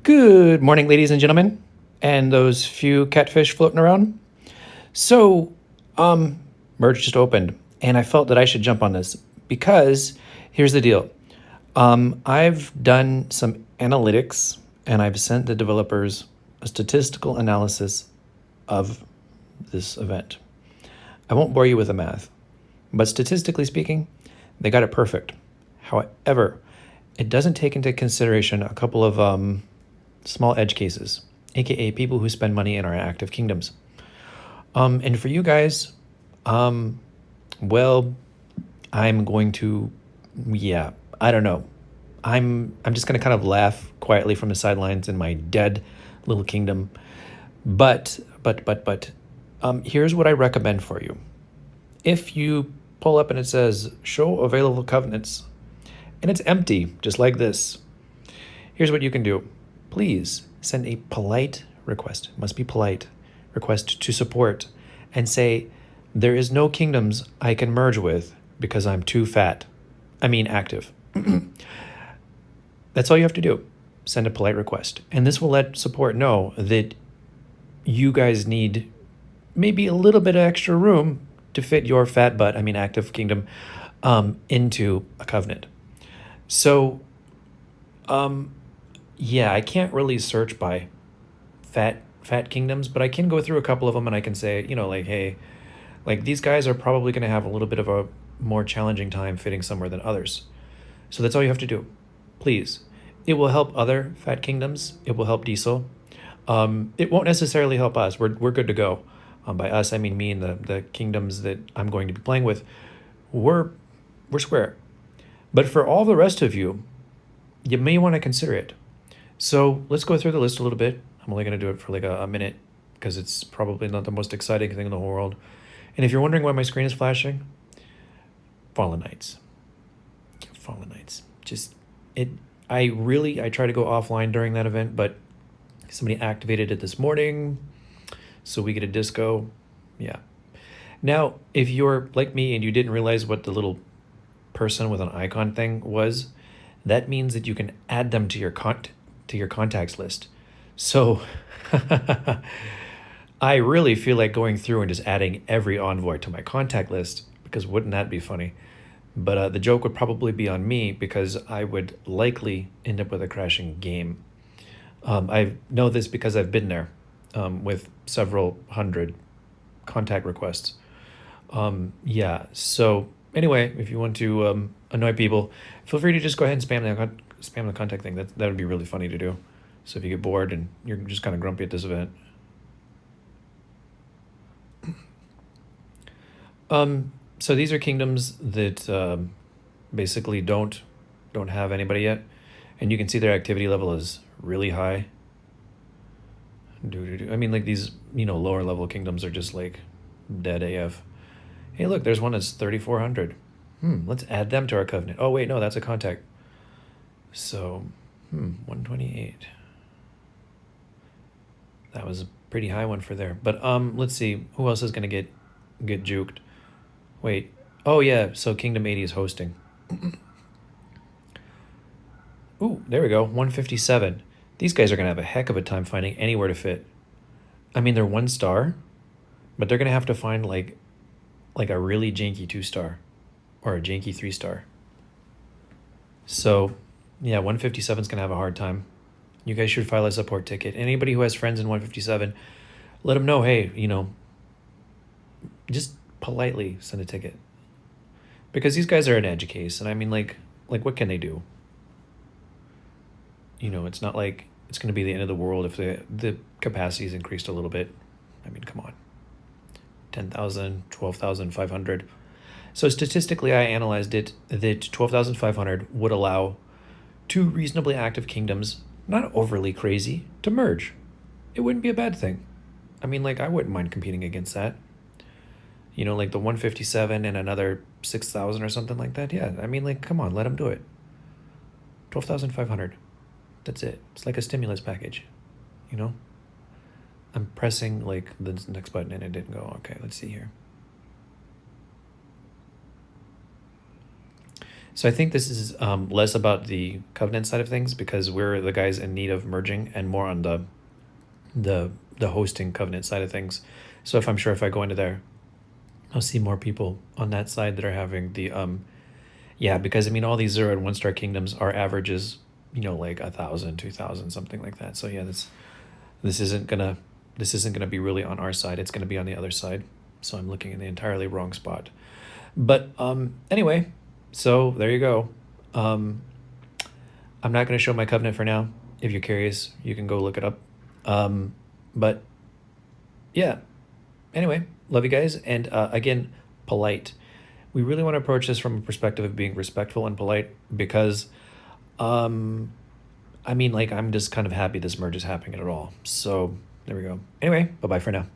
Good morning, ladies and gentlemen, and those few catfish floating around. So, merge just opened, and I felt that I should jump on this because here's the deal. I've done some analytics, and I've sent the developers a statistical analysis of this event. I won't bore you with the math, but statistically speaking, they got it perfect. However, it doesn't take into consideration a couple of small edge cases, aka people who spend money in our active kingdoms. And for you guys, well, I'm going to, yeah, I don't know. I'm just gonna kind of laugh quietly from the sidelines in my dead little kingdom. But here's what I recommend for you. If you pull up and it says show available covenants, and it's empty, just like this, here's what you can do. Please send a polite request, must be polite, request to support, and say, there is no kingdoms I can merge with because I'm too fat. I mean active. That's all you have to do. Send a polite request. And this will let support know that you guys need maybe a little bit of extra room to fit your fat butt, I mean active kingdom, into a covenant. So, yeah, I can't really search by fat kingdoms, but I can go through a couple of them and I can say, like, hey, like these guys are probably going to have a little bit of a more challenging time fitting somewhere than others. So that's all you have to do. Please. It will help other fat kingdoms. It will help Diesel. It won't necessarily help us. We're good to go. By us, I mean me and the kingdoms that I'm going to be playing with. We're square. But for all the rest of you, you may want to consider it. So let's go through the list a little bit. I'm only going to do it for like a minute because it's probably not the most exciting thing in the whole world. And if you're wondering why my screen is flashing, Fallen Knights. Fallen Knights. I try to go offline during that event, but somebody activated it this morning, so we get a disco. Yeah. Now, if you're like me and you didn't realize what the little person with an icon thing was, that means that you can add them to your contacts list. So I really feel like going through and just adding every envoy to my contact list, because wouldn't that be funny? But the joke would probably be on me because I would likely end up with a crashing game. I know this because I've been there with several hundred contact requests. Yeah, so anyway, if you want to annoy people, feel free to just go ahead and spam the contact thing. That would be really funny to do. So if you get bored and you're just kind of grumpy at this event. So these are kingdoms that basically don't have anybody yet, and you can see their activity level is really high. I mean, like these, lower level kingdoms are just like dead AF. Hey, look, there's one that's 3,400. Let's add them to our covenant. Oh wait, no, that's a contact. So, 128. That was a pretty high one for there. But let's see, who else is gonna get juked? Wait. Oh yeah, so Kingdom 80 is hosting. Ooh, there we go, 157. These guys are gonna have a heck of a time finding anywhere to fit. I mean, they're 1 star, but they're gonna have to find like a really janky 2-star or a janky 3-star. So yeah, 157 is gonna have a hard time. You guys should file a support ticket. Anybody who has friends in 157, let them know, hey, just politely send a ticket. Because these guys are an edge case, and I mean, like what can they do? It's not like it's going to be the end of the world if the capacity is increased a little bit. I mean, come on. 10,000, 12,500. So statistically, I analyzed it that 12,500 would allow 2 reasonably active kingdoms, not overly crazy, to merge. It wouldn't be a bad thing. I mean, like, I wouldn't mind competing against that. Like the 157 and another 6,000 or something like that. Yeah, I mean, like, come on, let them do it. 12,500. That's it. It's like a stimulus package, I'm pressing like the next button and it didn't go. Okay, let's see here. So I think this is less about the covenant side of things because we're the guys in need of merging, and more on the the hosting covenant side of things. So if I'm sure if I go into there, I'll see more people on that side that are having the yeah, because I mean all these 0 and 1 star kingdoms are averages, you know, like 1,000, 2,000, something like that. So yeah, this isn't gonna this isn't gonna be really on our side. It's gonna be on the other side. So I'm looking in the entirely wrong spot. But anyway, so there you go. Um, I'm not gonna show my covenant for now. If you're curious, you can go look it up. But yeah, anyway, love you guys. And again, polite. We really want to approach this from a perspective of being respectful and polite because, um, I mean, like, I'm just kind of happy this merge is happening at all. So there we go. Anyway, bye bye for now.